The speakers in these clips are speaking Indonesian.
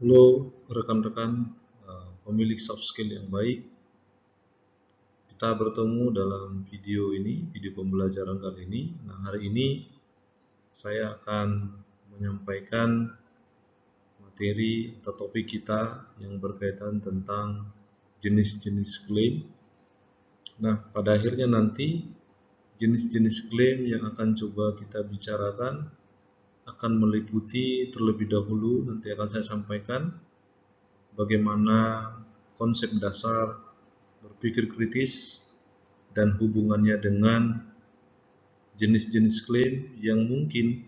Halo rekan-rekan pemilik soft skill yang baik. Kita bertemu dalam video pembelajaran kali ini. Nah, hari ini saya akan menyampaikan materi atau topik kita yang berkaitan tentang jenis-jenis klaim. Nah, pada akhirnya nanti jenis-jenis klaim yang akan coba kita bicarakan akan meliputi terlebih dahulu, nanti akan saya sampaikan bagaimana konsep dasar berpikir kritis dan hubungannya dengan jenis-jenis klaim yang mungkin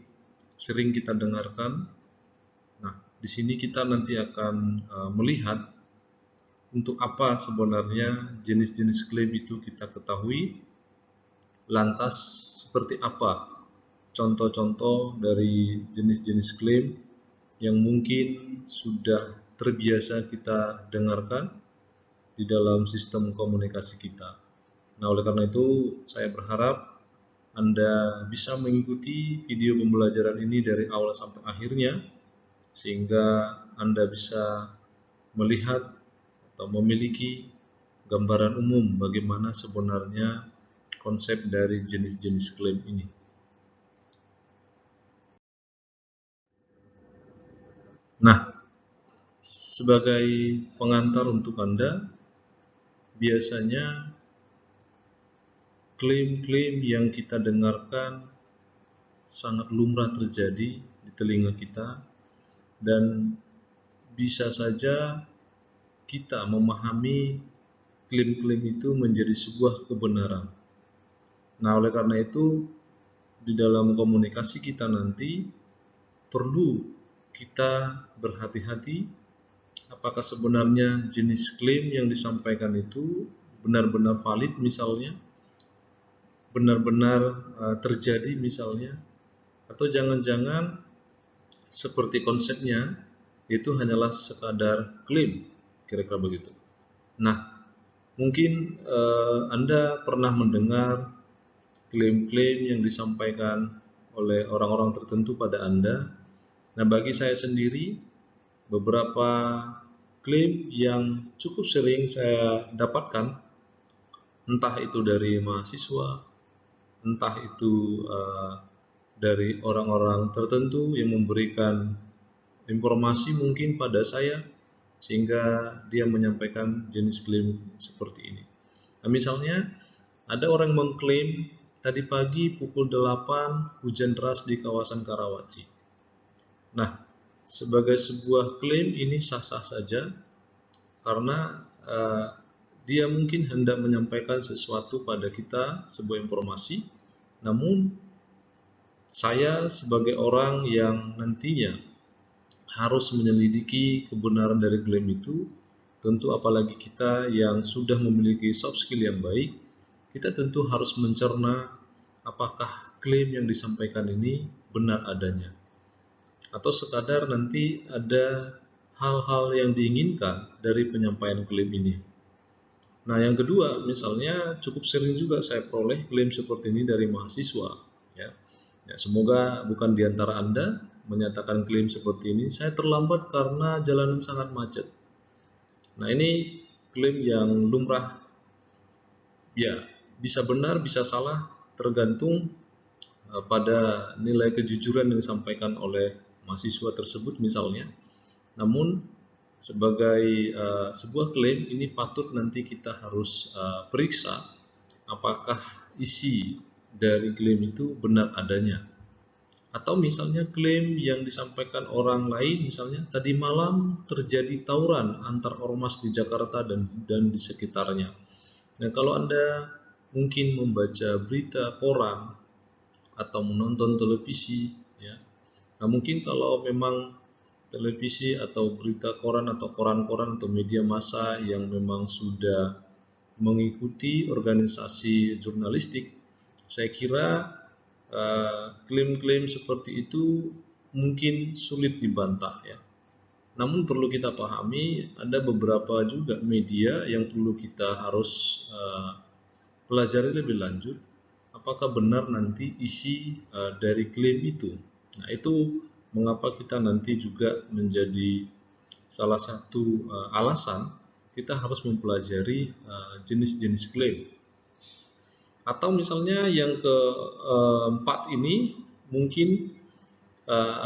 sering kita dengarkan. Nah, di sini kita nanti akan melihat untuk apa sebenarnya jenis-jenis klaim itu kita ketahui, lantas seperti apa contoh-contoh dari jenis-jenis klaim yang mungkin sudah terbiasa kita dengarkan di dalam sistem komunikasi kita. Nah, oleh karena itu saya berharap Anda bisa mengikuti video pembelajaran ini dari awal sampai akhirnya, sehingga Anda bisa melihat atau memiliki gambaran umum bagaimana sebenarnya konsep dari jenis-jenis klaim ini. Nah, sebagai pengantar untuk Anda, biasanya klaim-klaim yang kita dengarkan sangat lumrah terjadi di telinga kita, dan bisa saja kita memahami klaim-klaim itu menjadi sebuah kebenaran. Nah, oleh karena itu, di dalam komunikasi kita nanti perlu kita berhati-hati apakah sebenarnya jenis klaim yang disampaikan itu benar-benar valid, misalnya benar-benar terjadi misalnya, atau jangan-jangan seperti konsepnya itu hanyalah sekadar klaim, kira-kira begitu. Nah, mungkin Anda pernah mendengar klaim-klaim yang disampaikan oleh orang-orang tertentu pada Anda. Nah, bagi saya sendiri, beberapa klaim yang cukup sering saya dapatkan, entah itu dari mahasiswa, entah itu dari orang-orang tertentu yang memberikan informasi mungkin pada saya, sehingga dia menyampaikan jenis klaim seperti ini. Nah, misalnya ada orang yang mengklaim tadi pagi pukul 8 hujan deras di kawasan Karawaci. Nah, sebagai sebuah klaim ini sah-sah saja karena dia mungkin hendak menyampaikan sesuatu pada kita, sebuah informasi. Namun saya sebagai orang yang nantinya harus menyelidiki kebenaran dari klaim itu, tentu apalagi kita yang sudah memiliki soft skill yang baik, kita tentu harus mencerna apakah klaim yang disampaikan ini benar adanya, atau sekadar nanti ada hal-hal yang diinginkan dari penyampaian klaim ini. Nah, yang kedua, misalnya cukup sering juga saya peroleh klaim seperti ini dari mahasiswa. Ya, semoga bukan di antara Anda menyatakan klaim seperti ini, saya terlambat karena jalanan sangat macet. Nah, ini klaim yang lumrah. Ya, bisa benar, bisa salah, tergantung pada nilai kejujuran yang disampaikan oleh mahasiswa tersebut misalnya. Namun sebagai sebuah klaim ini patut nanti kita harus periksa apakah isi dari klaim itu benar adanya. Atau misalnya klaim yang disampaikan orang lain, misalnya tadi malam terjadi tawuran antar ormas di Jakarta dan di sekitarnya. Nah, kalau Anda mungkin membaca berita koran atau menonton televisi, ya. Nah, mungkin kalau memang televisi atau berita koran atau koran-koran atau media massa yang memang sudah mengikuti organisasi jurnalistik, saya kira klaim-klaim seperti itu mungkin sulit dibantah, ya. Namun perlu kita pahami ada beberapa juga media yang perlu kita harus pelajari lebih lanjut, apakah benar nanti isi dari klaim itu. Nah, itu mengapa kita nanti juga menjadi salah satu alasan kita harus mempelajari jenis-jenis klaim. Atau misalnya yang keempat ini mungkin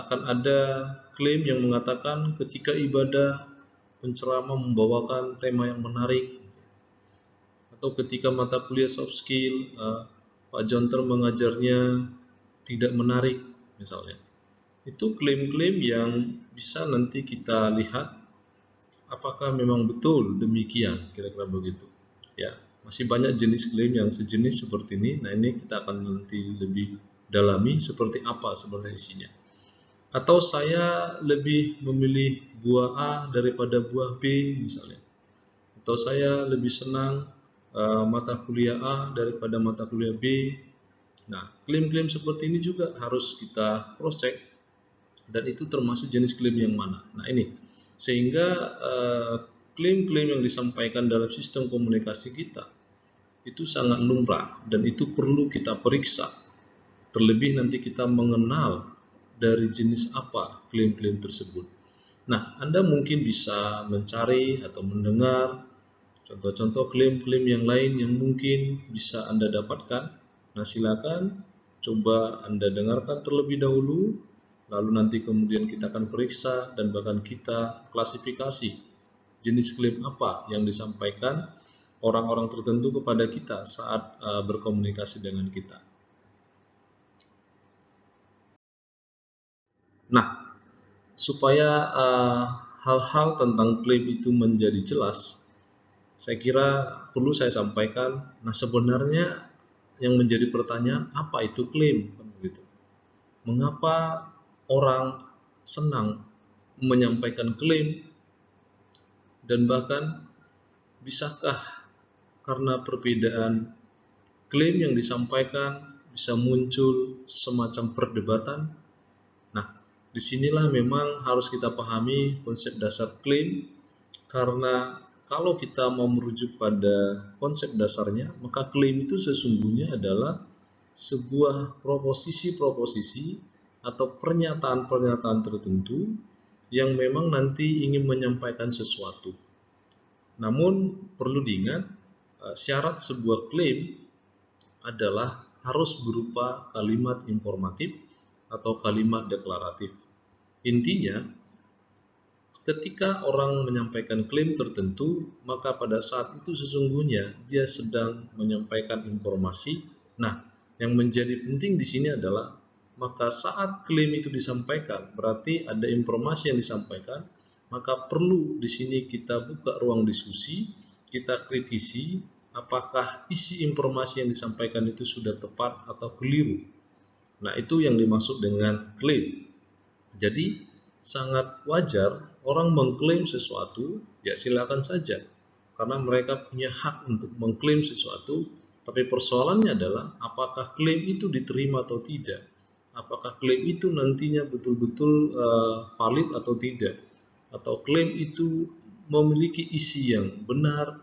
akan ada klaim yang mengatakan ketika ibadah penceramah membawakan tema yang menarik, atau ketika mata kuliah soft skill Pak Jonter mengajarnya tidak menarik misalnya. Itu klaim-klaim yang bisa nanti kita lihat apakah memang betul demikian, kira-kira begitu. Ya, masih banyak jenis klaim yang sejenis seperti ini. Nah, ini kita akan nanti lebih dalami seperti apa sebenarnya isinya. Atau saya lebih memilih buah A daripada buah B misalnya. Atau saya lebih senang mata kuliah A daripada mata kuliah B. Nah, klaim-klaim seperti ini juga harus kita cross check, dan itu termasuk jenis klaim yang mana. Nah, ini sehingga klaim-klaim yang disampaikan dalam sistem komunikasi kita itu sangat lumrah dan itu perlu kita periksa. Terlebih nanti kita mengenal dari jenis apa klaim-klaim tersebut. Nah, Anda mungkin bisa mencari atau mendengar contoh-contoh klaim-klaim yang lain yang mungkin bisa Anda dapatkan. Nah, silakan coba Anda dengarkan terlebih dahulu, lalu nanti kemudian kita akan periksa dan bahkan kita klasifikasi jenis klaim apa yang disampaikan orang-orang tertentu kepada kita saat berkomunikasi dengan kita. Nah, supaya hal-hal tentang klaim itu menjadi jelas, saya kira perlu saya sampaikan. Nah, sebenarnya yang menjadi pertanyaan, apa itu klaim? Mengapa orang senang menyampaikan klaim, dan bahkan bisakah karena perbedaan klaim yang disampaikan bisa muncul semacam perdebatan? Nah, disinilah memang harus kita pahami konsep dasar klaim, karena kalau kita mau merujuk pada konsep dasarnya, maka klaim itu sesungguhnya adalah sebuah proposisi-proposisi atau pernyataan-pernyataan tertentu yang memang nanti ingin menyampaikan sesuatu. Namun perlu diingat, syarat sebuah klaim adalah harus berupa kalimat informatif atau kalimat deklaratif. Intinya, ketika orang menyampaikan klaim tertentu, maka pada saat itu sesungguhnya dia sedang menyampaikan informasi. Nah, yang menjadi penting di sini adalah maka saat klaim itu disampaikan, berarti ada informasi yang disampaikan, maka perlu di sini kita buka ruang diskusi, kita kritisi apakah isi informasi yang disampaikan itu sudah tepat atau keliru. Nah, itu yang dimaksud dengan klaim. Jadi sangat wajar orang mengklaim sesuatu, ya silakan saja, karena mereka punya hak untuk mengklaim sesuatu. Tapi persoalannya adalah apakah klaim itu diterima atau tidak, apakah klaim itu nantinya betul-betul valid atau tidak, atau klaim itu memiliki isi yang benar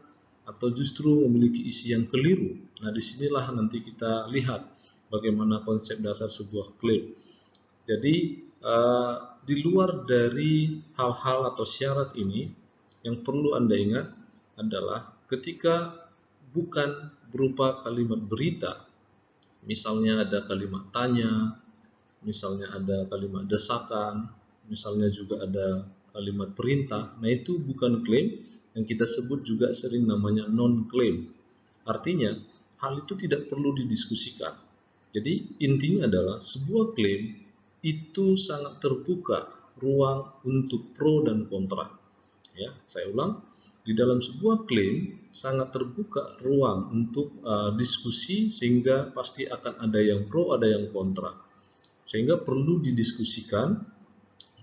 atau justru memiliki isi yang keliru. Nah, disinilah nanti kita lihat bagaimana konsep dasar sebuah klaim. Jadi di luar dari hal-hal atau syarat ini, yang perlu Anda ingat adalah ketika bukan berupa kalimat berita, misalnya ada kalimat tanya, misalnya ada kalimat desakan, misalnya juga ada kalimat perintah, nah itu bukan klaim, yang kita sebut juga sering namanya non-klaim. Artinya, hal itu tidak perlu didiskusikan. Jadi intinya adalah sebuah klaim itu sangat terbuka ruang untuk pro dan kontra. Ya, saya ulang, di dalam sebuah klaim sangat terbuka ruang untuk diskusi, sehingga pasti akan ada yang pro, ada yang kontra. Sehingga perlu didiskusikan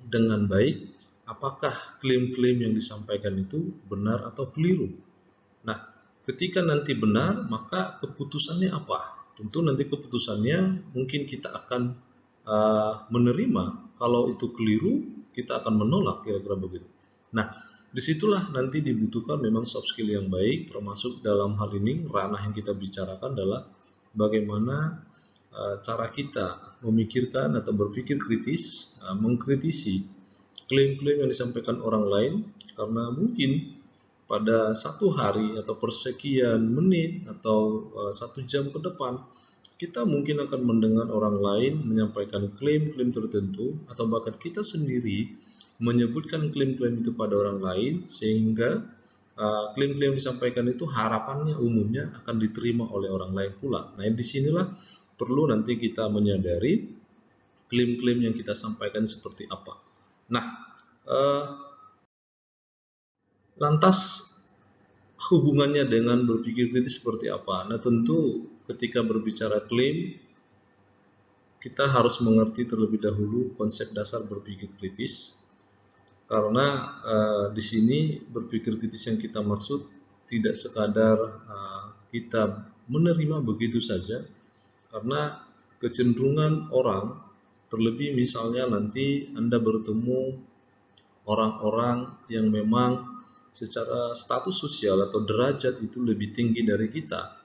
dengan baik apakah klaim-klaim yang disampaikan itu benar atau keliru. Nah, ketika nanti benar, maka keputusannya apa? Tentu nanti keputusannya mungkin kita akan menerima. Kalau itu keliru, kita akan menolak, kira-kira begitu. Nah, disitulah nanti dibutuhkan memang soft skill yang baik, termasuk dalam hal ini ranah yang kita bicarakan adalah bagaimana cara kita memikirkan atau berpikir kritis, mengkritisi klaim-klaim yang disampaikan orang lain, karena mungkin pada satu hari atau persekian menit atau 1 jam ke depan kita mungkin akan mendengar orang lain menyampaikan klaim-klaim tertentu, atau bahkan kita sendiri menyebutkan klaim-klaim itu pada orang lain, sehingga klaim-klaim disampaikan itu harapannya umumnya akan diterima oleh orang lain pula. Nah, disinilah perlu nanti kita menyadari klaim-klaim yang kita sampaikan seperti apa. Nah, lantas hubungannya dengan berpikir kritis seperti apa? Nah, tentu ketika berbicara klaim, kita harus mengerti terlebih dahulu konsep dasar berpikir kritis. Karena di sini berpikir kritis yang kita maksud tidak sekadar kita menerima begitu saja, karena kecenderungan orang, terlebih misalnya nanti Anda bertemu orang-orang yang memang secara status sosial atau derajat itu lebih tinggi dari kita,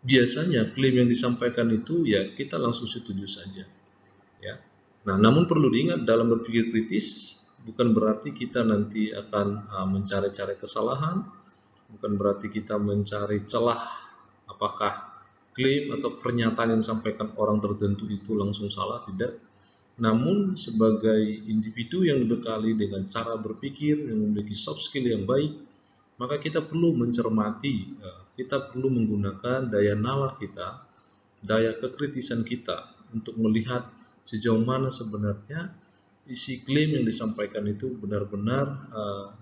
biasanya klaim yang disampaikan itu ya kita langsung setuju saja, ya. Nah, namun perlu diingat dalam berpikir kritis bukan berarti kita nanti akan mencari-cari kesalahan, bukan berarti kita mencari celah apakah klaim atau pernyataan yang disampaikan orang tertentu itu langsung salah, tidak. Namun sebagai individu yang dibekali dengan cara berpikir yang memiliki soft skill yang baik, maka kita perlu mencermati, kita perlu menggunakan daya nalar kita, daya kekritisan kita untuk melihat sejauh mana sebenarnya isi klaim yang disampaikan itu benar-benar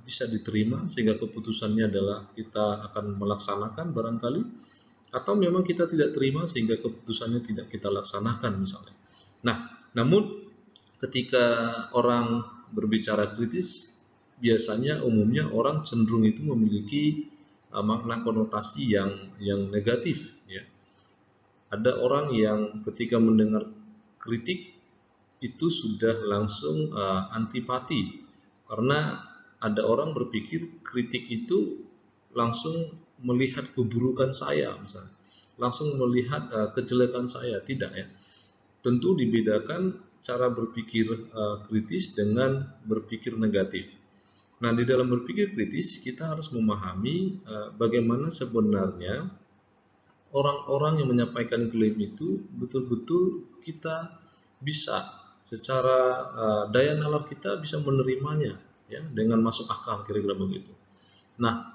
bisa diterima, sehingga keputusannya adalah kita akan melaksanakan barangkali, atau memang kita tidak terima sehingga keputusannya tidak kita laksanakan misalnya. Nah, namun ketika orang berbicara kritis, biasanya umumnya orang cenderung itu memiliki makna konotasi yang negatif, ya. Ada orang yang ketika mendengar kritik itu sudah langsung antipati, karena ada orang berpikir kritik itu langsung melihat keburukan saya, misalnya langsung melihat kejelekan saya. Tidak, ya. Tentu dibedakan cara berpikir kritis dengan berpikir negatif. Nah, di dalam berpikir kritis kita harus memahami bagaimana sebenarnya orang-orang yang menyampaikan klaim itu betul-betul kita bisa secara daya nalar kita bisa menerimanya, ya, dengan masuk akal, kira-kira begitu. Nah,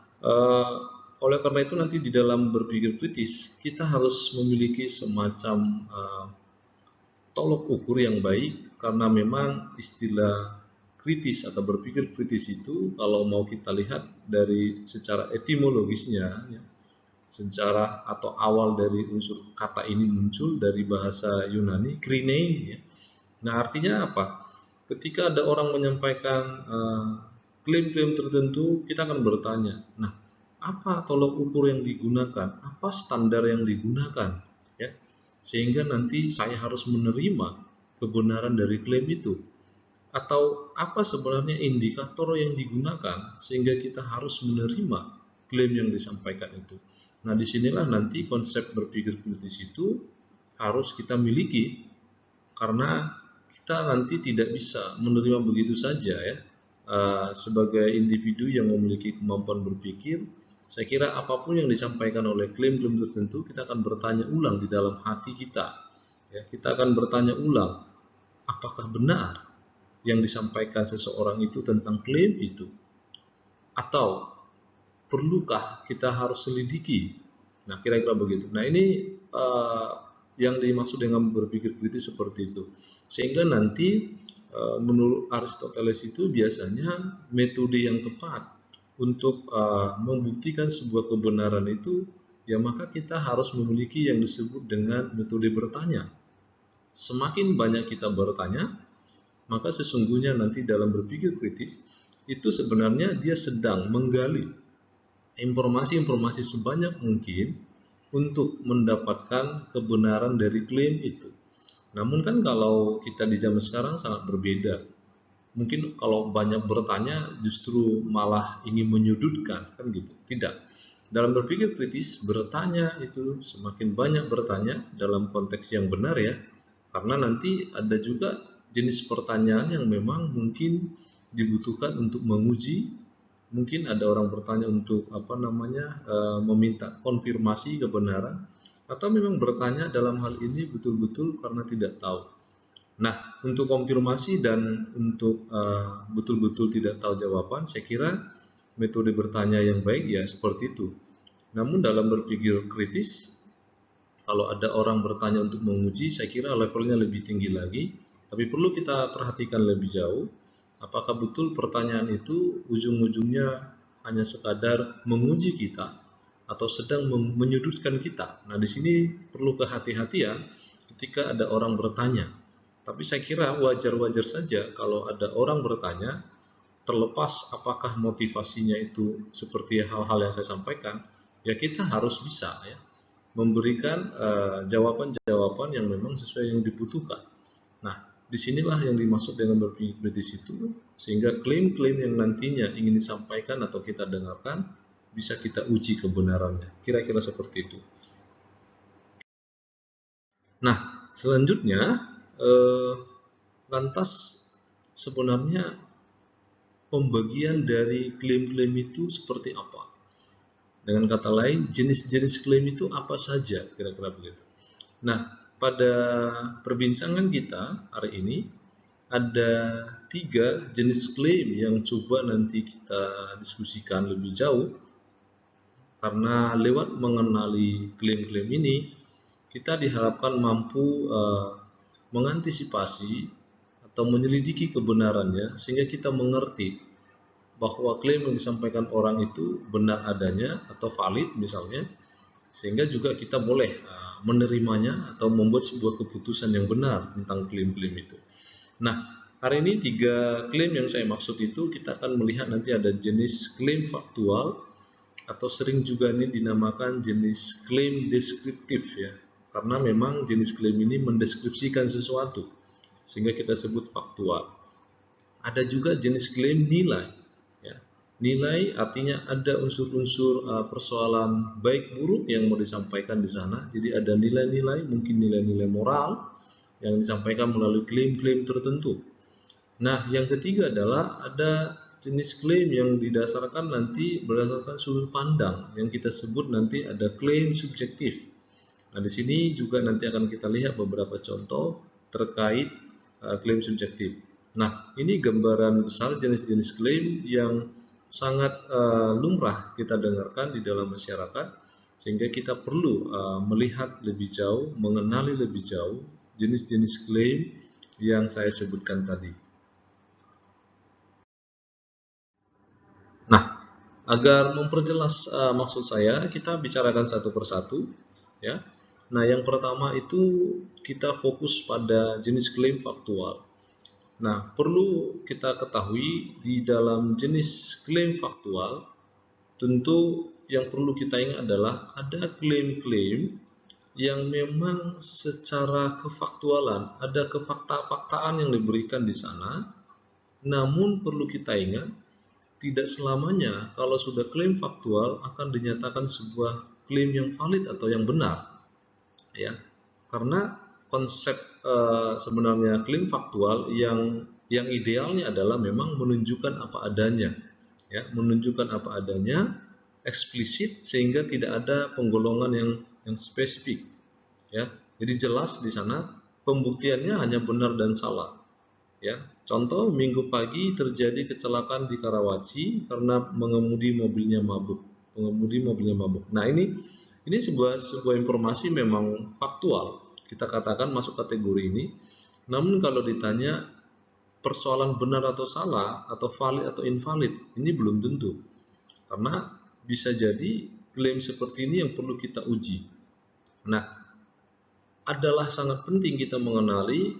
oleh karena itu nanti di dalam berpikir kritis kita harus memiliki semacam tolok ukur yang baik, karena memang istilah kritis atau berpikir kritis itu kalau mau kita lihat dari secara etimologisnya, ya, sejarah atau awal dari unsur kata ini muncul dari bahasa Yunani krinein, ya. Nah, artinya apa? Ketika ada orang menyampaikan klaim-klaim tertentu, kita akan bertanya, nah, apa tolok ukur yang digunakan? Apa standar yang digunakan? Ya, sehingga nanti saya harus menerima kebenaran dari klaim itu. Atau apa sebenarnya indikator yang digunakan sehingga kita harus menerima klaim yang disampaikan itu. Nah, disinilah nanti konsep berpikir kritis itu harus kita miliki, karena kita nanti tidak bisa menerima begitu saja, ya. Sebagai individu yang memiliki kemampuan berpikir, saya kira apapun yang disampaikan oleh klaim-klaim tertentu, kita akan bertanya ulang di dalam hati kita, ya. Kita akan bertanya ulang, apakah benar yang disampaikan seseorang itu tentang klaim itu, atau perlukah kita harus selidiki? Nah, kira-kira begitu. Nah, ini yang dimaksud dengan berpikir kritis seperti itu. Sehingga nanti menurut Aristoteles itu biasanya metode yang tepat untuk membuktikan sebuah kebenaran itu, ya, maka kita harus memiliki yang disebut dengan metode bertanya. Semakin banyak kita bertanya, maka sesungguhnya nanti dalam berpikir kritis itu sebenarnya dia sedang menggali informasi-informasi sebanyak mungkin untuk mendapatkan kebenaran dari klaim itu. Namun kan kalau kita di zaman sekarang sangat berbeda. Mungkin kalau banyak bertanya justru malah ingin menyudutkan, kan gitu. Tidak. Dalam berpikir kritis, bertanya itu semakin banyak bertanya dalam konteks yang benar, ya. Karena nanti ada juga jenis pertanyaan yang memang mungkin dibutuhkan untuk menguji. Mungkin ada orang bertanya untuk meminta konfirmasi kebenaran, atau memang bertanya dalam hal ini betul-betul karena tidak tahu. Nah, untuk konfirmasi dan untuk betul-betul tidak tahu jawaban, saya kira metode bertanya yang baik ya seperti itu. Namun dalam berpikir kritis, kalau ada orang bertanya untuk menguji, saya kira levelnya lebih tinggi lagi. Tapi perlu kita perhatikan lebih jauh, apakah betul pertanyaan itu ujung-ujungnya hanya sekadar menguji kita atau sedang menyudutkan kita. Nah, di sini perlu kehati-hatian ketika ada orang bertanya. Tapi saya kira wajar-wajar saja kalau ada orang bertanya, terlepas apakah motivasinya itu seperti hal-hal yang saya sampaikan, ya kita harus bisa ya memberikan jawaban-jawaban yang memang sesuai yang dibutuhkan. Nah, disinilah yang dimaksud dengan berpikir kritis itu, sehingga klaim-klaim yang nantinya ingin disampaikan atau kita dengarkan bisa kita uji kebenarannya. Kira-kira seperti itu. Nah, selanjutnya lantas sebenarnya pembagian dari klaim-klaim itu seperti apa? Dengan kata lain, jenis-jenis klaim itu apa saja, kira-kira begitu. Nah, pada perbincangan kita hari ini ada 3 jenis klaim yang coba nanti kita diskusikan lebih jauh, karena lewat mengenali klaim-klaim ini kita diharapkan mampu mengantisipasi atau menyelidiki kebenarannya, sehingga kita mengerti bahwa klaim yang disampaikan orang itu benar adanya atau valid misalnya, sehingga juga kita boleh menerimanya atau membuat sebuah keputusan yang benar tentang klaim-klaim itu. Nah, hari ini 3 klaim yang saya maksud itu kita akan melihat nanti ada jenis klaim faktual, atau sering juga ini dinamakan jenis klaim deskriptif ya, karena memang jenis klaim ini mendeskripsikan sesuatu sehingga kita sebut faktual. Ada juga jenis klaim nilai. Nilai artinya ada unsur-unsur persoalan baik buruk yang mau disampaikan di sana. Jadi ada nilai-nilai, mungkin nilai-nilai moral yang disampaikan melalui klaim-klaim tertentu. Nah, yang ketiga adalah ada jenis klaim yang didasarkan nanti berdasarkan sudut pandang yang kita sebut nanti ada klaim subjektif. Nah, di sini juga nanti akan kita lihat beberapa contoh terkait klaim subjektif. Nah, ini gambaran besar jenis-jenis klaim yang sangat lumrah kita dengarkan di dalam masyarakat, sehingga kita perlu melihat lebih jauh, mengenali lebih jauh jenis-jenis klaim yang saya sebutkan tadi. Nah, agar memperjelas maksud saya, kita bicarakan satu persatu ya. Nah, yang pertama itu kita fokus pada jenis klaim faktual. Nah, perlu kita ketahui di dalam jenis klaim faktual, tentu yang perlu kita ingat adalah ada klaim-klaim yang memang secara kefaktualan, ada kefakta-faktaan yang diberikan di sana. Namun perlu kita ingat, tidak selamanya kalau sudah klaim faktual akan dinyatakan sebuah klaim yang valid atau yang benar. Ya, karena konsep sebenarnya klaim faktual yang idealnya adalah memang menunjukkan apa adanya, ya, menunjukkan apa adanya, eksplisit sehingga tidak ada penggolongan yang spesifik, ya. Jadi jelas di sana pembuktiannya hanya benar dan salah, ya. Contoh, minggu pagi terjadi kecelakaan di Karawaci karena pengemudi mobilnya mabuk. Nah, ini sebuah informasi memang faktual, kita katakan masuk kategori ini. Namun kalau ditanya persoalan benar atau salah, atau valid atau invalid, ini belum tentu, karena bisa jadi klaim seperti ini yang perlu kita uji. Nah, adalah sangat penting kita mengenali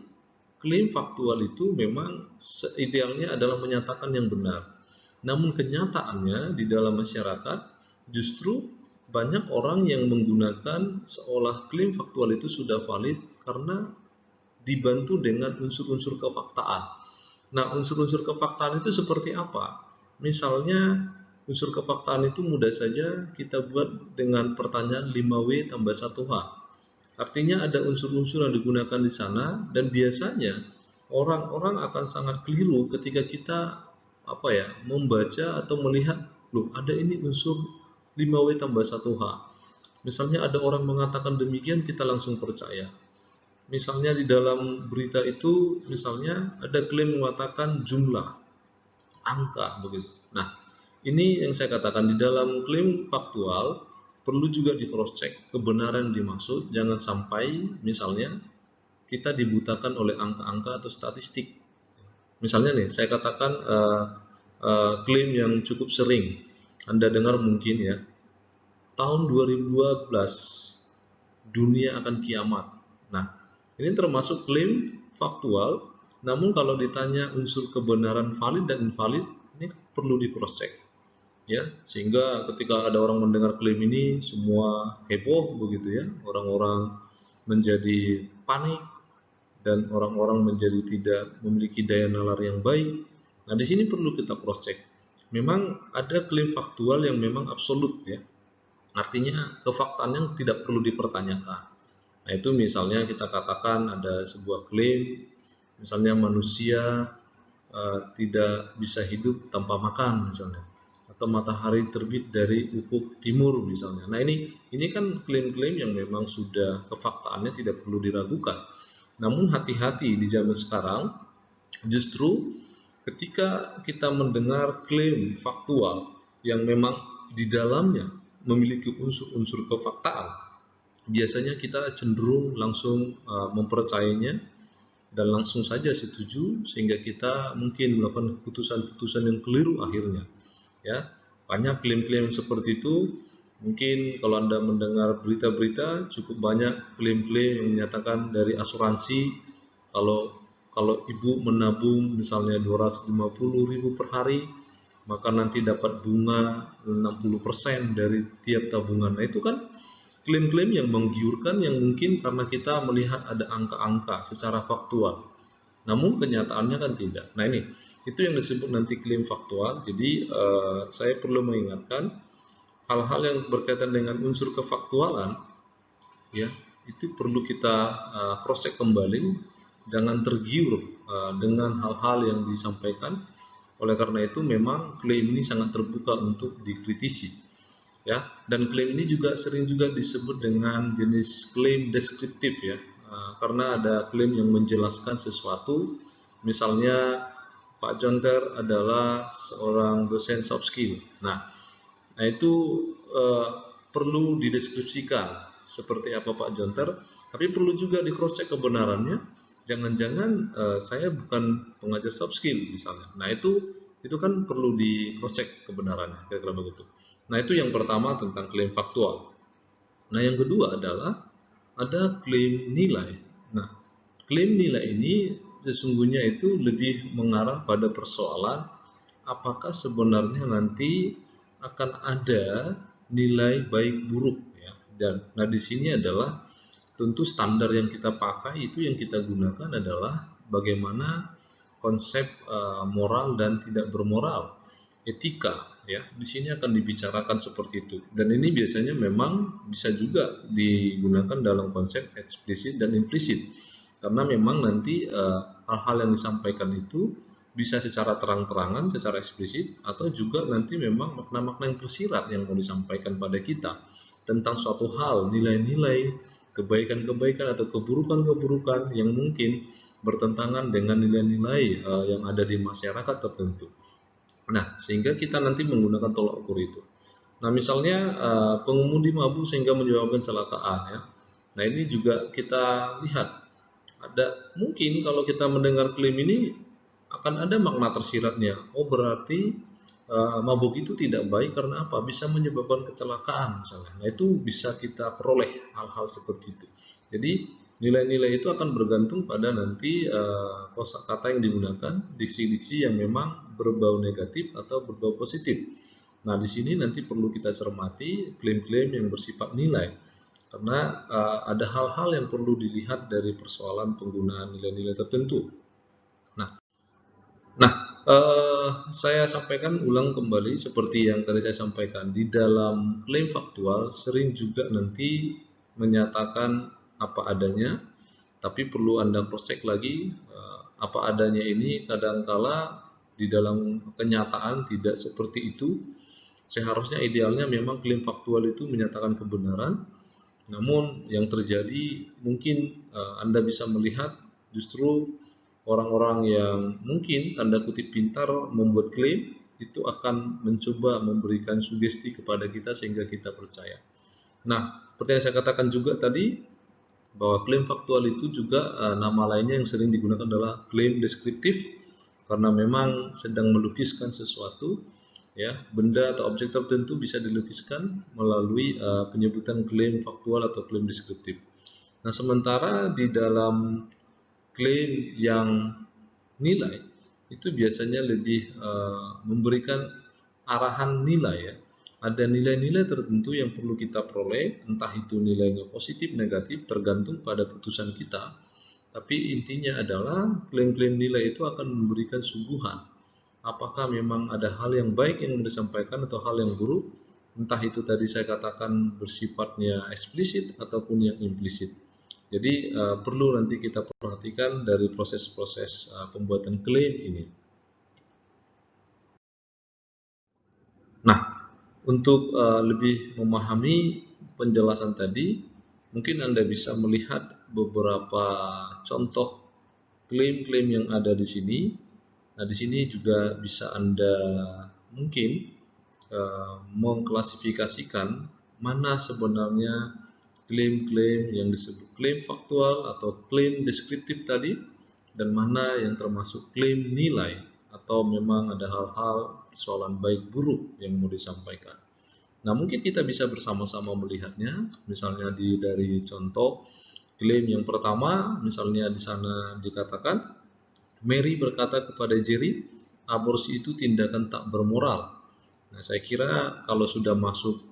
klaim faktual itu memang idealnya adalah menyatakan yang benar. Namun kenyataannya di dalam masyarakat justru banyak orang yang menggunakan seolah klaim faktual itu sudah valid karena dibantu dengan unsur-unsur kefaktaan. Nah, unsur-unsur kefaktaan itu seperti apa? Misalnya, unsur kefaktaan itu mudah saja kita buat dengan pertanyaan 5W tambah 1H. Artinya ada unsur-unsur yang digunakan di sana, dan biasanya orang-orang akan sangat keliru ketika kita membaca atau melihat, loh ada ini unsur 5W tambah 1H. Misalnya ada orang mengatakan demikian, kita langsung percaya. Misalnya di dalam berita itu, misalnya ada klaim mengatakan jumlah, angka, begitu. Nah, ini yang saya katakan, di dalam klaim faktual perlu juga di cross check kebenaran dimaksud. Jangan sampai misalnya kita dibutakan oleh angka-angka atau statistik. Misalnya nih, saya katakan klaim yang cukup sering Anda dengar mungkin ya, tahun 2012 dunia akan kiamat. Nah, ini termasuk klaim faktual, namun kalau ditanya unsur kebenaran valid dan invalid, ini perlu di cross check. Ya, sehingga ketika ada orang mendengar klaim ini semua heboh begitu ya, orang-orang menjadi panik dan orang-orang menjadi tidak memiliki daya nalar yang baik. Nah, di sini perlu kita cross check. Memang ada klaim faktual yang memang absolut ya. Artinya kefaktaan yang tidak perlu dipertanyakan. Nah, itu misalnya kita katakan ada sebuah klaim, misalnya manusia tidak bisa hidup tanpa makan misalnya, atau matahari terbit dari ufuk timur misalnya. Nah, ini kan klaim-klaim yang memang sudah kefaktaannya tidak perlu diragukan. Namun hati-hati di zaman sekarang, justru ketika kita mendengar klaim faktual yang memang di dalamnya memiliki unsur-unsur kefaktaan, biasanya kita cenderung langsung mempercayainya dan langsung saja setuju, sehingga kita mungkin melakukan keputusan-keputusan yang keliru akhirnya. Ya, banyak klaim-klaim seperti itu. Mungkin kalau Anda mendengar berita-berita, cukup banyak klaim-klaim yang menyatakan dari asuransi, kalau ibu menabung misalnya 250.000 per hari, maka nanti dapat bunga 60% dari tiap tabungan. Nah, itu kan klaim-klaim yang menggiurkan, yang mungkin karena kita melihat ada angka-angka secara faktual, namun kenyataannya kan tidak. Nah, itu yang disebut nanti klaim faktual. Jadi saya perlu mengingatkan hal-hal yang berkaitan dengan unsur kefaktualan, ya, itu perlu kita cross check kembali, jangan tergiur dengan hal-hal yang disampaikan. Oleh karena itu memang klaim ini sangat terbuka untuk dikritisi. Ya, dan klaim ini juga sering juga disebut dengan jenis klaim deskriptif ya, karena ada klaim yang menjelaskan sesuatu. Misalnya Pak Jonter adalah seorang dosen soft skill. Nah itu perlu dideskripsikan seperti apa Pak Jonter, tapi perlu juga di cross check kebenarannya. Jangan-jangan saya bukan pengajar soft skill misalnya. Nah itu kan perlu di cross check kebenarannya, kira-kira begitu. Nah, itu yang pertama tentang klaim faktual. Nah, yang kedua adalah ada klaim nilai. Nah, klaim nilai ini sesungguhnya itu lebih mengarah pada persoalan apakah sebenarnya nanti akan ada nilai baik buruk ya. Dan nah di sini adalah tentu standar yang kita pakai, itu yang kita gunakan adalah bagaimana konsep moral dan tidak bermoral, etika ya. Di sini akan dibicarakan seperti itu. Dan ini biasanya memang bisa juga digunakan dalam konsep eksplisit dan implisit. Karena memang nanti hal-hal yang disampaikan itu bisa secara terang-terangan, secara eksplisit, atau juga nanti memang makna-makna yang tersirat yang mau disampaikan pada kita tentang suatu hal, nilai-nilai, kebaikan-kebaikan atau keburukan-keburukan yang mungkin bertentangan dengan nilai-nilai yang ada di masyarakat tertentu. Nah, sehingga kita nanti menggunakan tolak ukur itu. Nah, misalnya pengemudi mabuk sehingga menyebabkan kecelakaan ya. Nah, ini juga kita lihat ada mungkin kalau kita mendengar klaim ini akan ada makna tersiratnya. Oh, berarti mabuk itu tidak baik karena apa? Bisa menyebabkan kecelakaan misalnya. Nah, itu bisa kita peroleh hal-hal seperti itu. Jadi nilai-nilai itu akan bergantung pada nanti kosakata yang digunakan, diksi-diksi yang memang berbau negatif atau berbau positif. Nah, di sini nanti perlu kita cermati klaim-klaim yang bersifat nilai, karena ada hal-hal yang perlu dilihat dari persoalan penggunaan nilai-nilai tertentu. Nah, saya sampaikan ulang kembali seperti yang tadi saya sampaikan, di dalam klaim faktual sering juga nanti menyatakan apa adanya, tapi perlu Anda cross check lagi apa adanya ini kadangkala di dalam kenyataan tidak seperti itu. Seharusnya idealnya memang klaim faktual itu menyatakan kebenaran, namun yang terjadi mungkin Anda bisa melihat justru orang-orang yang mungkin tanda kutip pintar membuat klaim itu akan mencoba memberikan sugesti kepada kita sehingga kita percaya. Nah, seperti yang saya katakan juga tadi, bahwa klaim faktual itu juga nama lainnya yang sering digunakan adalah klaim deskriptif, karena memang sedang melukiskan sesuatu, ya, benda atau objek tertentu bisa dilukiskan melalui penyebutan klaim faktual atau klaim deskriptif. Nah, sementara di dalam klaim yang nilai itu biasanya lebih memberikan arahan nilai, ya. Ada nilai-nilai tertentu yang perlu kita peroleh, entah itu nilainya positif, negatif, tergantung pada putusan kita. Tapi intinya adalah klaim-klaim nilai itu akan memberikan suguhan. Apakah memang ada hal yang baik yang disampaikan atau hal yang buruk, entah itu tadi saya katakan bersifatnya eksplisit ataupun yang implisit. Jadi perlu nanti kita perhatikan dari proses-proses pembuatan klaim ini. Nah, untuk lebih memahami penjelasan tadi, mungkin Anda bisa melihat beberapa contoh klaim-klaim yang ada di sini. Nah, di sini juga bisa Anda mungkin mengklasifikasikan mana sebenarnya klaim-klaim yang disebut klaim faktual atau klaim deskriptif tadi, dan mana yang termasuk klaim nilai atau memang ada hal-hal persoalan baik buruk yang mau disampaikan. Nah, mungkin kita bisa bersama-sama melihatnya, misalnya dari contoh klaim yang pertama, misalnya di sana dikatakan, Mary berkata kepada Jerry, aborsi itu tindakan tak bermoral. Nah, saya kira kalau sudah masuk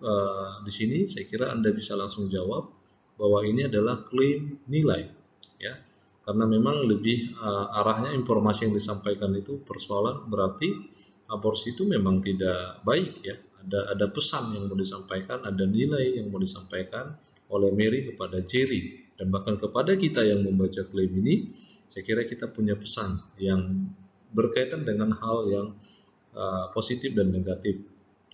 di sini, saya kira Anda bisa langsung jawab bahwa ini adalah klaim nilai, ya, karena memang lebih arahnya informasi yang disampaikan itu persoalan berarti aborsi itu memang tidak baik, ya. Ada pesan yang mau disampaikan, ada nilai yang mau disampaikan oleh Mary kepada Jerry, dan bahkan kepada kita yang membaca klaim ini, saya kira kita punya pesan yang berkaitan dengan hal yang positif dan negatif,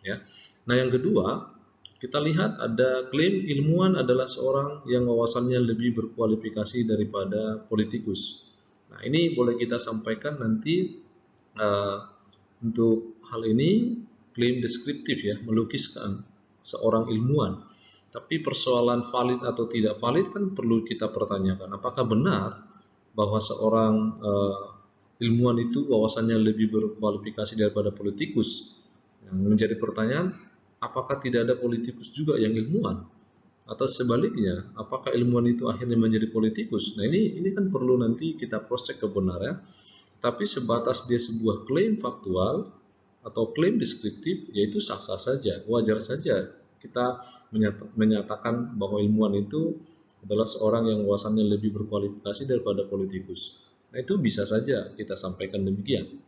ya. Nah, yang kedua, kita lihat ada klaim ilmuwan adalah seorang yang wawasannya lebih berkualifikasi daripada politikus. Nah, ini boleh kita sampaikan nanti untuk hal ini klaim deskriptif, ya, melukiskan seorang ilmuwan. Tapi persoalan valid atau tidak valid kan perlu kita pertanyakan. Apakah benar bahwa seorang ilmuwan itu wawasannya lebih berkualifikasi daripada politikus? Yang menjadi pertanyaan, apakah tidak ada politikus juga yang ilmuwan? Atau sebaliknya, apakah ilmuwan itu akhirnya menjadi politikus? Nah, ini kan perlu nanti kita cross check kebenaran. Tapi sebatas dia sebuah klaim faktual atau klaim deskriptif, yaitu sah-sah saja, wajar saja kita menyatakan bahwa ilmuwan itu adalah seorang yang wawasannya lebih berkualifikasi daripada politikus. Nah, itu bisa saja kita sampaikan demikian.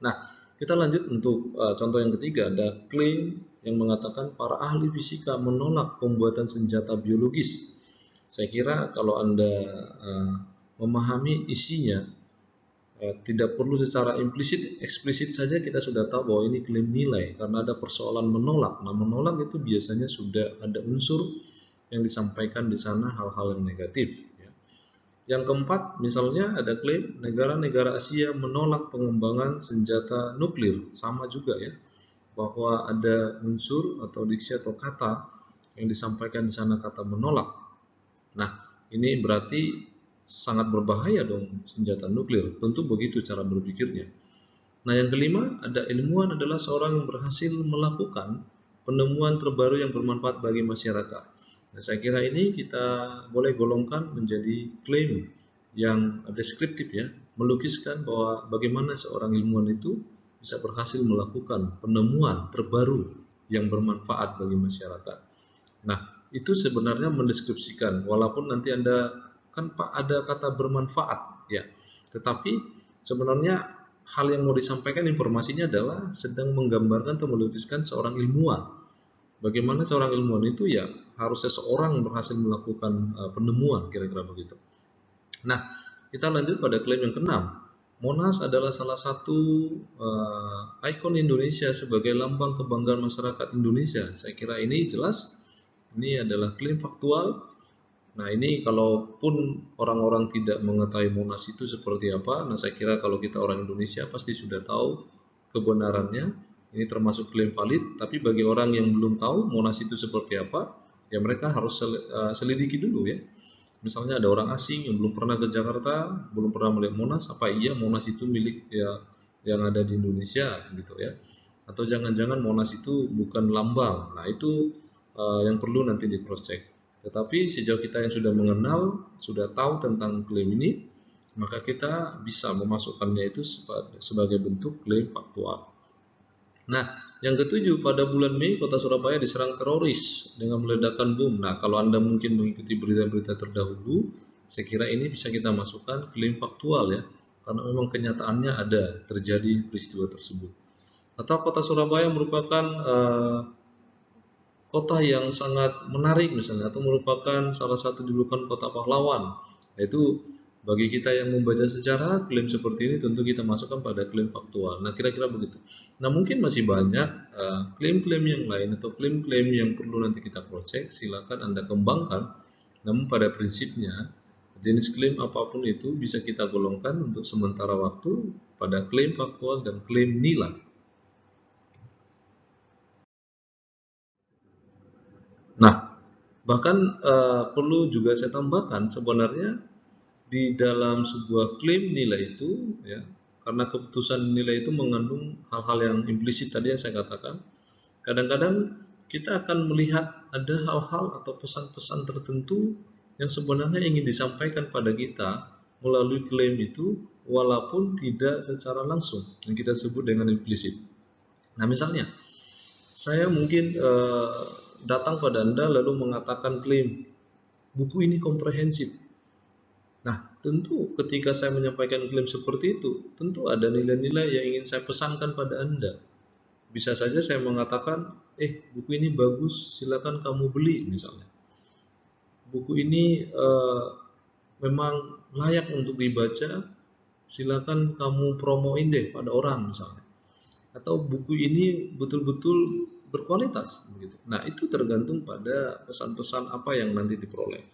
Nah, kita lanjut untuk contoh yang ketiga, ada klaim yang mengatakan para ahli fisika menolak pembuatan senjata biologis. Saya kira kalau Anda memahami isinya, tidak perlu secara implisit, eksplisit saja kita sudah tahu bahwa ini klaim nilai, karena ada persoalan menolak. Nah, menolak itu biasanya sudah ada unsur yang disampaikan di sana hal-hal yang negatif, ya. Yang keempat, misalnya ada klaim negara-negara Asia menolak pengembangan senjata nuklir, sama juga, ya, bahwa ada unsur atau diksi atau kata yang disampaikan di sana kata menolak. Nah, ini berarti sangat berbahaya dong senjata nuklir. Tentu begitu cara berpikirnya. Nah, yang kelima, ada ilmuwan adalah seorang yang berhasil melakukan penemuan terbaru yang bermanfaat bagi masyarakat. Nah, saya kira ini kita boleh golongkan menjadi klaim yang deskriptif, ya, melukiskan bahwa bagaimana seorang ilmuwan itu bisa berhasil melakukan penemuan terbaru yang bermanfaat bagi masyarakat. Nah, itu sebenarnya mendeskripsikan, walaupun nanti Anda kan Pak ada kata bermanfaat, ya, tetapi sebenarnya hal yang mau disampaikan informasinya adalah sedang menggambarkan atau melukiskan seorang ilmuwan. Bagaimana seorang ilmuwan itu, ya, harus seseorang berhasil melakukan penemuan, kira-kira begitu. Nah, kita lanjut pada klaim yang keenam. Monas adalah salah satu ikon Indonesia sebagai lambang kebanggaan masyarakat Indonesia. Saya kira ini jelas, ini adalah klaim faktual. Nah, ini kalaupun orang-orang tidak mengetahui Monas itu seperti apa, nah saya kira kalau kita orang Indonesia pasti sudah tahu kebenarannya. Ini termasuk klaim valid, tapi bagi orang yang belum tahu Monas itu seperti apa, ya mereka harus selidiki dulu ya. Misalnya ada orang asing yang belum pernah ke Jakarta, belum pernah melihat Monas, apa iya Monas itu milik ya yang ada di Indonesia gitu ya? Atau jangan-jangan Monas itu bukan lambang? Nah itu yang perlu nanti di cross check. Tetapi sejauh kita yang sudah mengenal, sudah tahu tentang klaim ini, maka kita bisa memasukkannya itu sebagai bentuk klaim faktual. Nah, yang ketujuh, pada bulan Mei kota Surabaya diserang teroris dengan meledakkan bom. Nah, kalau Anda mungkin mengikuti berita-berita terdahulu, saya kira ini bisa kita masukkan klaim faktual ya, karena memang kenyataannya ada terjadi peristiwa tersebut. Atau kota Surabaya merupakan kota yang sangat menarik misalnya, atau merupakan salah satu julukan kota pahlawan. Yaitu bagi kita yang membaca sejarah, klaim seperti ini tentu kita masukkan pada klaim faktual. Nah, kira-kira begitu. Nah, mungkin masih banyak klaim-klaim yang lain atau klaim-klaim yang perlu nanti kita cross check. Silakan Anda kembangkan. Namun pada prinsipnya jenis klaim apapun itu bisa kita golongkan untuk sementara waktu pada klaim faktual dan klaim nilai. Nah, bahkan perlu juga saya tambahkan sebenarnya di dalam sebuah klaim nilai itu ya, karena keputusan nilai itu mengandung hal-hal yang implisit tadi yang saya katakan, kadang-kadang kita akan melihat ada hal-hal atau pesan-pesan tertentu yang sebenarnya ingin disampaikan pada kita melalui klaim itu walaupun tidak secara langsung yang kita sebut dengan implisit. Nah, misalnya saya mungkin datang pada Anda lalu mengatakan klaim buku ini komprehensif. Nah, tentu ketika saya menyampaikan klaim seperti itu, tentu ada nilai-nilai yang ingin saya pesankan pada Anda. Bisa saja saya mengatakan, buku ini bagus, silakan kamu beli misalnya. Buku ini memang layak untuk dibaca, silakan kamu promoin deh pada orang misalnya. Atau buku ini betul-betul berkualitas begitu. Nah, itu tergantung pada pesan-pesan apa yang nanti diperoleh.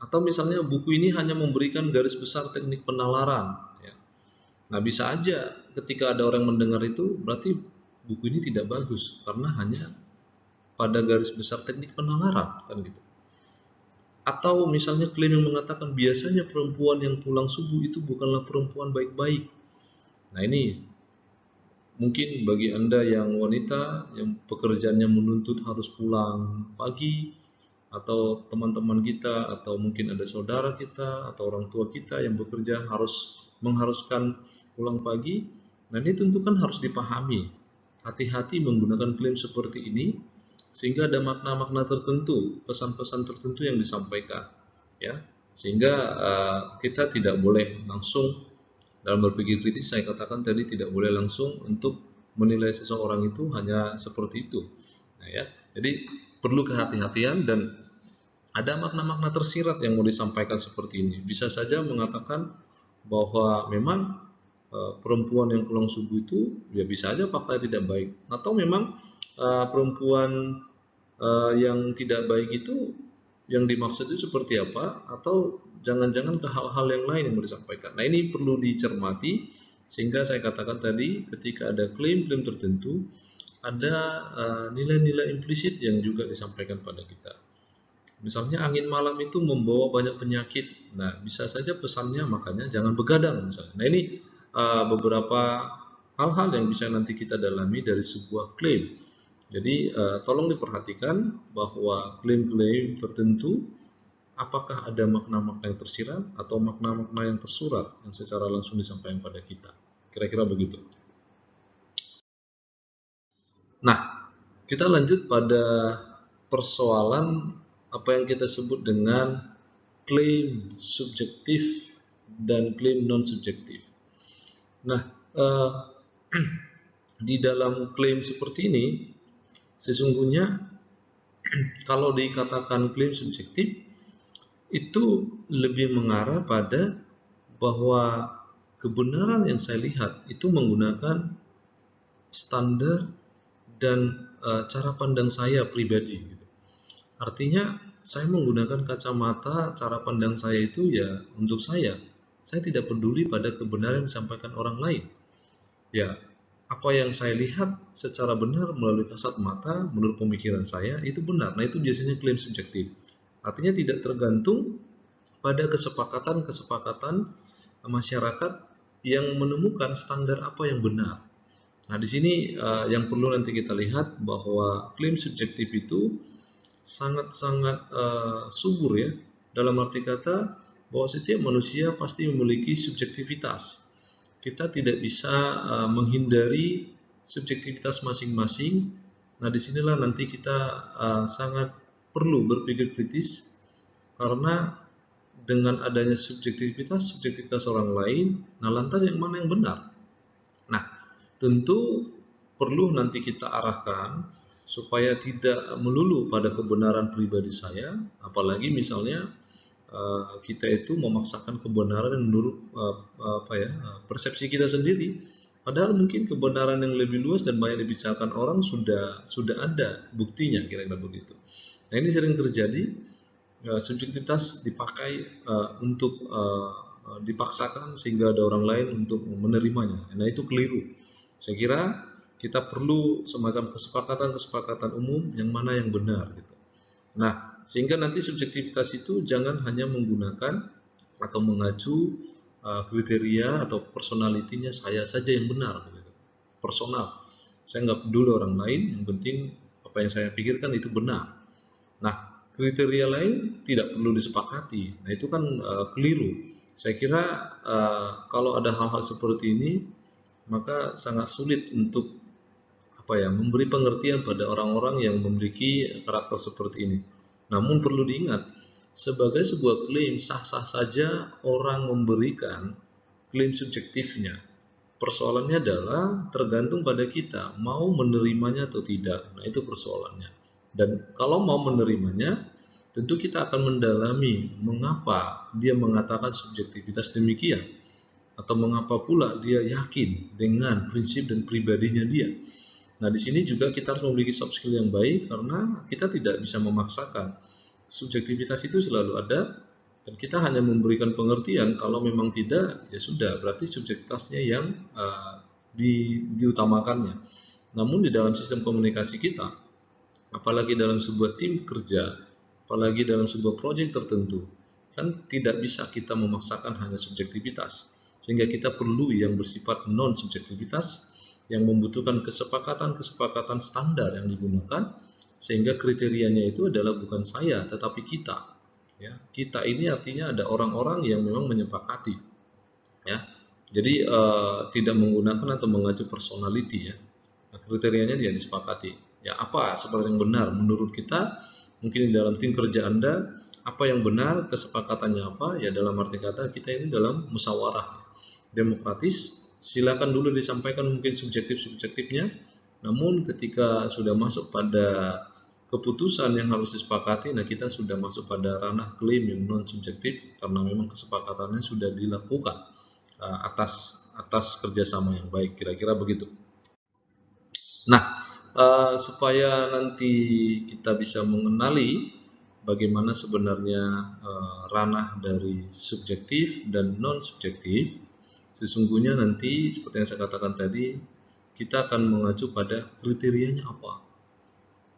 Atau misalnya buku ini hanya memberikan garis besar teknik penalaran ya. Nah, bisa aja ketika ada orang mendengar itu berarti buku ini tidak bagus karena hanya pada garis besar teknik penalaran kan gitu. Atau misalnya klaim yang mengatakan biasanya perempuan yang pulang subuh itu bukanlah perempuan baik-baik. Nah, ini mungkin bagi Anda yang wanita yang pekerjaannya menuntut harus pulang pagi, atau teman-teman kita, atau mungkin ada saudara kita atau orang tua kita yang bekerja mengharuskan pulang pagi. Nah, ini tentu kan harus dipahami. Hati-hati menggunakan klaim seperti ini sehingga ada makna-makna tertentu, pesan-pesan tertentu yang disampaikan ya. Sehingga kita tidak boleh langsung dalam berpikir kritis, saya katakan tadi tidak boleh langsung untuk menilai seseorang itu hanya seperti itu. Nah, ya. Jadi perlu kehati-hatian dan ada makna-makna tersirat yang mau disampaikan seperti ini. Bisa saja mengatakan bahwa memang perempuan yang pulang subuh itu ya bisa aja fakta tidak baik, atau memang perempuan yang tidak baik itu yang dimaksud itu seperti apa, atau jangan-jangan ke hal-hal yang lain yang mau disampaikan. Nah, ini perlu dicermati sehingga saya katakan tadi ketika ada klaim-klaim tertentu ada nilai-nilai implisit yang juga disampaikan pada kita. Misalnya angin malam itu membawa banyak penyakit. Nah, bisa saja pesannya makanya jangan begadang misalnya. Nah, ini beberapa hal-hal yang bisa nanti kita dalami dari sebuah klaim. Jadi tolong diperhatikan bahwa klaim-klaim tertentu apakah ada makna-makna yang tersirat atau makna-makna yang tersurat yang secara langsung disampaikan pada kita. Kira-kira begitu. Nah, kita lanjut pada persoalan apa yang kita sebut dengan klaim subjektif dan klaim non-subjektif. Nah, di dalam klaim seperti ini, sesungguhnya kalau dikatakan klaim subjektif, itu lebih mengarah pada bahwa kebenaran yang saya lihat itu menggunakan standar dan cara pandang saya pribadi gitu. Artinya saya menggunakan kacamata cara pandang saya itu ya untuk saya. Saya tidak peduli pada kebenaran yang disampaikan orang lain. Ya, apa yang saya lihat secara benar melalui kasat mata, menurut pemikiran saya itu benar. Nah, itu biasanya klaim subjektif. Artinya tidak tergantung pada kesepakatan-kesepakatan masyarakat yang menemukan standar apa yang benar. Nah, di sini yang perlu nanti kita lihat bahwa klaim subjektif itu sangat-sangat subur ya. Dalam arti kata bahwa setiap manusia pasti memiliki subjektivitas. Kita tidak bisa menghindari subjektivitas masing-masing. Nah, disinilah nanti kita sangat perlu berpikir kritis karena dengan adanya subjektivitas orang lain, nah lantas yang mana yang benar? Nah, tentu perlu nanti kita arahkan supaya tidak melulu pada kebenaran pribadi saya, apalagi misalnya kita itu memaksakan kebenaran menurut persepsi kita sendiri. Padahal mungkin kebenaran yang lebih luas dan banyak dibicarakan orang sudah ada buktinya, kira-kira begitu. Nah, ini sering terjadi, subjektivitas dipakai untuk dipaksakan sehingga ada orang lain untuk menerimanya. Nah, itu keliru. Saya kira kita perlu semacam kesepakatan umum yang mana yang benar gitu. Nah, sehingga nanti subjektivitas itu jangan hanya menggunakan atau mengacu kriteria atau personalitinya saya saja yang benar gitu. Personal. Saya nggak peduli orang lain, yang penting apa yang saya pikirkan itu benar. Nah, kriteria lain tidak perlu disepakati. Nah, itu kan keliru. Saya kira kalau ada hal-hal seperti ini, maka sangat sulit untuk memberi pengertian pada orang-orang yang memiliki karakter seperti ini. Namun perlu diingat, sebagai sebuah klaim sah-sah saja orang memberikan klaim subjektifnya. Persoalannya adalah tergantung pada kita mau menerimanya atau tidak. Nah, itu persoalannya. Dan kalau mau menerimanya, tentu kita akan mendalami mengapa dia mengatakan subjektivitas demikian, atau mengapa pula dia yakin dengan prinsip dan pribadinya dia. Nah, di sini juga kita harus memiliki soft skill yang baik karena kita tidak bisa memaksakan. Subjektivitas itu selalu ada dan kita hanya memberikan pengertian. Kalau memang tidak, ya sudah, berarti subjektivitasnya yang diutamakannya. Namun di dalam sistem komunikasi kita, apalagi dalam sebuah tim kerja, apalagi dalam sebuah proyek tertentu, kan tidak bisa kita memaksakan hanya subjektivitas. Sehingga kita perlu yang bersifat non-subjektivitas, yang membutuhkan kesepakatan standar yang digunakan, sehingga kriterianya itu adalah bukan saya tetapi kita. Ya, kita ini artinya ada orang-orang yang memang menyepakati. Ya, jadi tidak menggunakan atau mengacu personality ya. Nah, kriterianya dia disepakati. Ya, apa seperti yang benar menurut kita? Mungkin di dalam tim kerja Anda, apa yang benar, kesepakatannya apa? Ya, dalam arti kata kita ini dalam musyawarah demokratis. Silakan dulu disampaikan mungkin subjektifnya, namun ketika sudah masuk pada keputusan yang harus disepakati, nah kita sudah masuk pada ranah klaim yang non subjektif karena memang kesepakatannya sudah dilakukan atas kerjasama yang baik, kira-kira begitu. Nah, supaya nanti kita bisa mengenali bagaimana sebenarnya ranah dari subjektif dan non subjektif, sesungguhnya nanti seperti yang saya katakan tadi, kita akan mengacu pada kriterianya apa,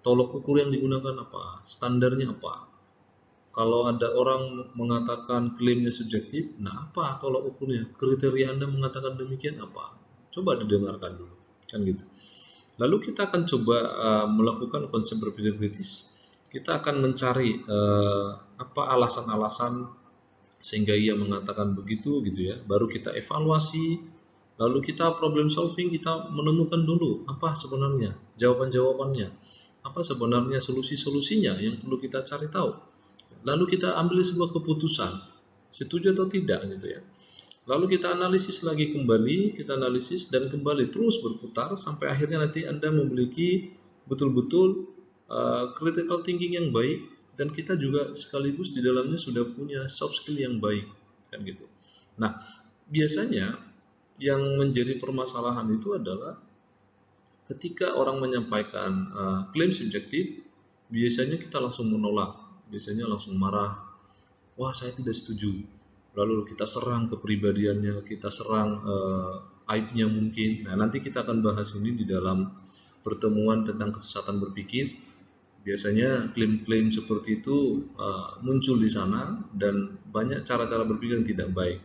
tolok ukur yang digunakan apa, standarnya apa. Kalau ada orang mengatakan klaimnya subjektif, nah apa tolok ukurnya? Kriteria Anda mengatakan demikian apa? Coba didengarkan dulu, kan gitu. Lalu kita akan coba melakukan konsep berpikir kritis. Kita akan mencari apa alasan-alasan sehingga ia mengatakan begitu gitu ya. Baru kita evaluasi, lalu kita problem solving, kita menemukan dulu apa sebenarnya jawaban-jawabannya, apa sebenarnya solusi-solusinya yang perlu kita cari tahu. Lalu kita ambil sebuah keputusan, setuju atau tidak gitu ya. Lalu kita analisis lagi kembali, kita analisis dan kembali terus berputar sampai akhirnya nanti Anda memiliki betul-betul critical thinking yang baik, dan kita juga sekaligus di dalamnya sudah punya soft skill yang baik, kan gitu. Nah, biasanya yang menjadi permasalahan itu adalah ketika orang menyampaikan klaim subjektif, biasanya kita langsung menolak, biasanya langsung marah, wah saya tidak setuju. Lalu kita serang kepribadiannya, kita serang aibnya mungkin. Nah, nanti kita akan bahas ini di dalam pertemuan tentang kesesatan berpikir. Biasanya klaim-klaim seperti itu muncul di sana dan banyak cara-cara berpikir yang tidak baik.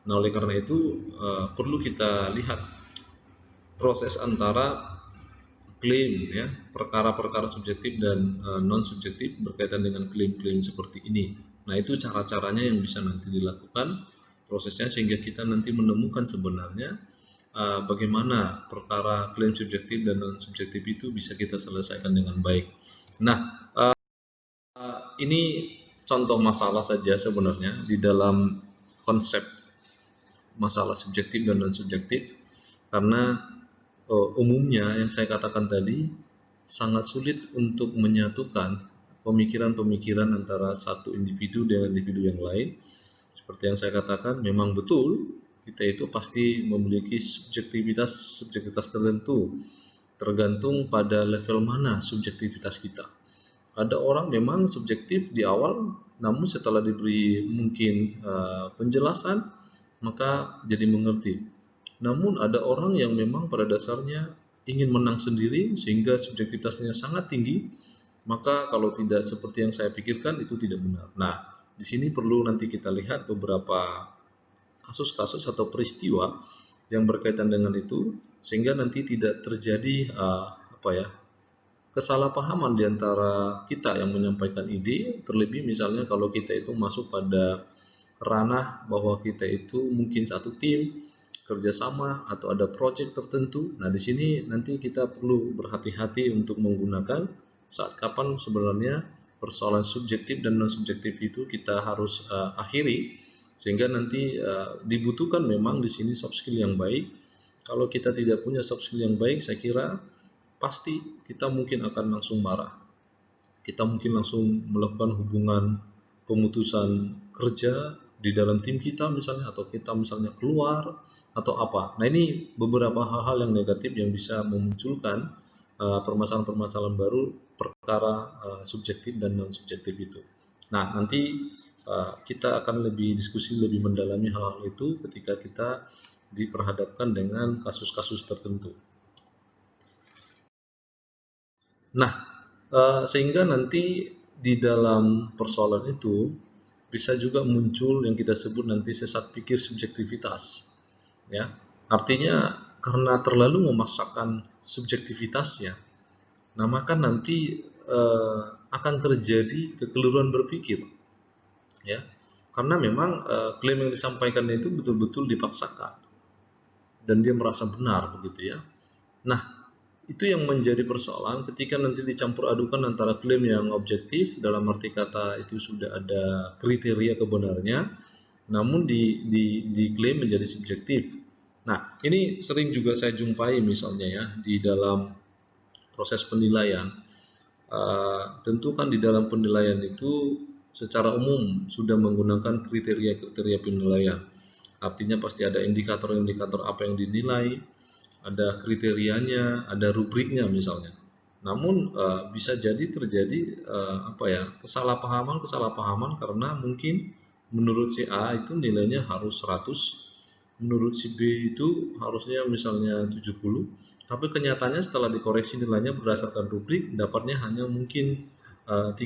Nah, oleh karena itu perlu kita lihat proses antara klaim, ya, perkara-perkara subjektif dan non subjektif berkaitan dengan klaim-klaim seperti ini. Nah, itu cara-caranya yang bisa nanti dilakukan prosesnya sehingga kita nanti menemukan sebenarnya bagaimana perkara klaim subjektif dan non subjektif itu bisa kita selesaikan dengan baik. Nah, ini contoh masalah saja sebenarnya di dalam konsep masalah subjektif dan non subjektif, karena umumnya yang saya katakan tadi sangat sulit untuk menyatukan pemikiran-pemikiran antara satu individu dengan individu yang lain. Seperti yang saya katakan, memang betul kita itu pasti memiliki subjektivitas tertentu, tergantung pada level mana subjektivitas kita. Ada orang memang subjektif di awal, namun setelah diberi mungkin penjelasan, maka jadi mengerti. Namun ada orang yang memang pada dasarnya ingin menang sendiri sehingga subjektivitasnya sangat tinggi, maka kalau tidak seperti yang saya pikirkan itu tidak benar. Nah, di sini perlu nanti kita lihat beberapa kasus-kasus atau peristiwa yang berkaitan dengan itu sehingga nanti tidak terjadi kesalahpahaman di antara kita yang menyampaikan ide, terlebih misalnya kalau kita itu masuk pada ranah bahwa kita itu mungkin satu tim, kerjasama atau ada proyek tertentu. Nah, di sini nanti kita perlu berhati-hati untuk menggunakan saat kapan sebenarnya persoalan subjektif dan non subjektif itu kita harus akhiri, sehingga nanti dibutuhkan memang di sini soft skill yang baik. Kalau kita tidak punya soft skill yang baik, saya kira pasti kita mungkin akan langsung marah. Kita mungkin langsung melakukan hubungan pemutusan kerja di dalam tim kita misalnya, atau kita misalnya keluar atau apa. Nah, ini beberapa hal-hal yang negatif yang bisa memunculkan permasalahan-permasalahan baru perkara subjektif dan non subjektif itu. Nah, nanti kita akan lebih diskusi lebih mendalami hal-hal itu ketika kita diperhadapkan dengan kasus-kasus tertentu. Nah, sehingga nanti di dalam persoalan itu bisa juga muncul yang kita sebut nanti sesat pikir subjektivitas, ya. Artinya karena terlalu memaksakan subjektivitasnya, nah maka nanti akan terjadi kekeliruan berpikir, ya. Karena memang klaim yang disampaikan itu betul-betul dipaksakan dan dia merasa benar begitu, ya. Nah, itu yang menjadi persoalan ketika nanti dicampur adukan antara klaim yang objektif, dalam arti kata itu sudah ada kriteria kebenarnya, namun diklaim menjadi subjektif. Nah, ini sering juga saya jumpai misalnya, ya, di dalam proses penilaian. Tentu kan di dalam penilaian itu secara umum sudah menggunakan kriteria-kriteria penilaian. Artinya pasti ada indikator-indikator apa yang dinilai, ada kriterianya, ada rubriknya misalnya. Namun bisa jadi terjadi kesalahpahaman karena mungkin menurut si A itu nilainya harus 100, menurut si B itu harusnya misalnya 70, tapi kenyataannya setelah dikoreksi nilainya berdasarkan rubrik dapatnya hanya mungkin 30,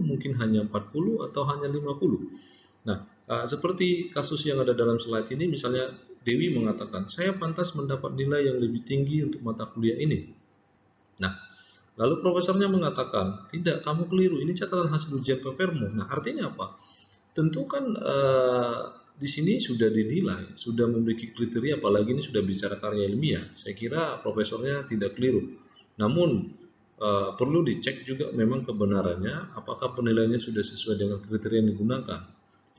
mungkin hanya 40 atau hanya 50. Nah, seperti kasus yang ada dalam slide ini, misalnya Dewi mengatakan, saya pantas mendapat nilai yang lebih tinggi untuk mata kuliah ini. Nah, lalu profesornya mengatakan, tidak, kamu keliru, ini catatan hasil ujian papermu. Nah, artinya apa? Tentu kan di sini sudah dinilai, sudah memiliki kriteria, apalagi ini sudah bicara karya ilmiah. Saya kira profesornya tidak keliru. Namun, perlu dicek juga memang kebenarannya, apakah penilaiannya sudah sesuai dengan kriteria yang digunakan.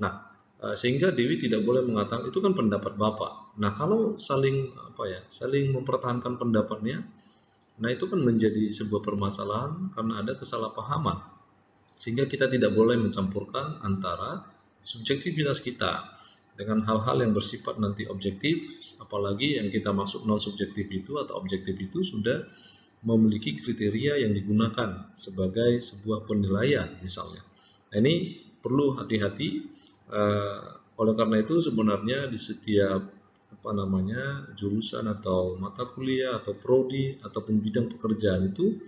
Nah, sehingga Dewi tidak boleh mengatakan itu kan pendapat Bapak. Nah, kalau saling mempertahankan pendapatnya, nah itu kan menjadi sebuah permasalahan karena ada kesalahpahaman. Sehingga kita tidak boleh mencampurkan antara subjektivitas kita dengan hal-hal yang bersifat nanti objektif, apalagi yang kita maksud non subjektif itu atau objektif itu sudah memiliki kriteria yang digunakan sebagai sebuah penilaian misalnya. Nah, ini perlu hati-hati. Oleh karena itu sebenarnya di setiap jurusan atau mata kuliah atau prodi ataupun bidang pekerjaan itu,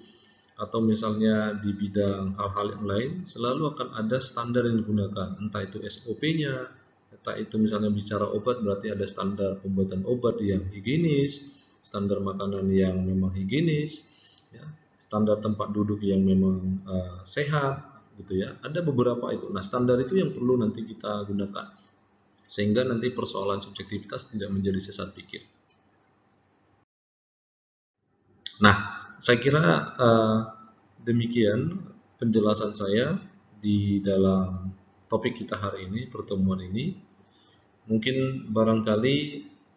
atau misalnya di bidang hal-hal yang lain, selalu akan ada standar yang digunakan, entah itu SOP-nya, entah itu misalnya bicara obat berarti ada standar pembuatan obat yang higienis, standar makanan yang memang higienis, ya, standar tempat duduk yang memang sehat, gitu ya. Ada beberapa itu. Nah, standar itu yang perlu nanti kita gunakan, sehingga nanti persoalan subjektivitas tidak menjadi sesat pikir. Nah, saya kira demikian penjelasan saya di dalam topik kita hari ini, pertemuan ini. Mungkin barangkali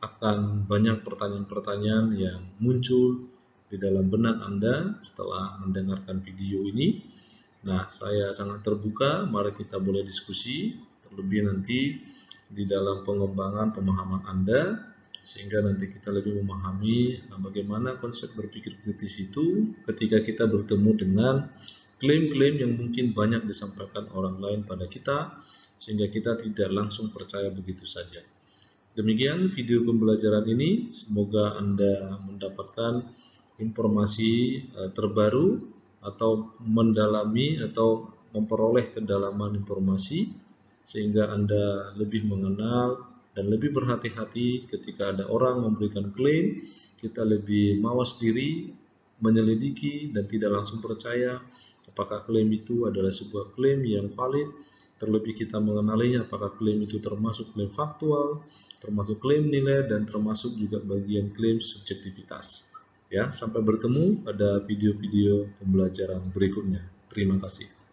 akan banyak pertanyaan-pertanyaan yang muncul di dalam benak Anda setelah mendengarkan video ini. Nah, saya sangat terbuka, mari kita boleh diskusi, terlebih nanti di dalam pengembangan pemahaman Anda, sehingga nanti kita lebih memahami bagaimana konsep berpikir kritis itu ketika kita bertemu dengan klaim-klaim yang mungkin banyak disampaikan orang lain pada kita, sehingga kita tidak langsung percaya begitu saja. Demikian video pembelajaran ini, semoga Anda mendapatkan informasi terbaru atau mendalami atau memperoleh kedalaman informasi, sehingga Anda lebih mengenal dan lebih berhati-hati ketika ada orang memberikan klaim. Kita lebih mawas diri, menyelidiki, dan tidak langsung percaya apakah klaim itu adalah sebuah klaim yang valid. Terlebih kita mengenalinya, apakah klaim itu termasuk klaim faktual, termasuk klaim nilai, dan termasuk juga bagian klaim subjektivitas. Ya, sampai bertemu pada video-video pembelajaran berikutnya. Terima kasih.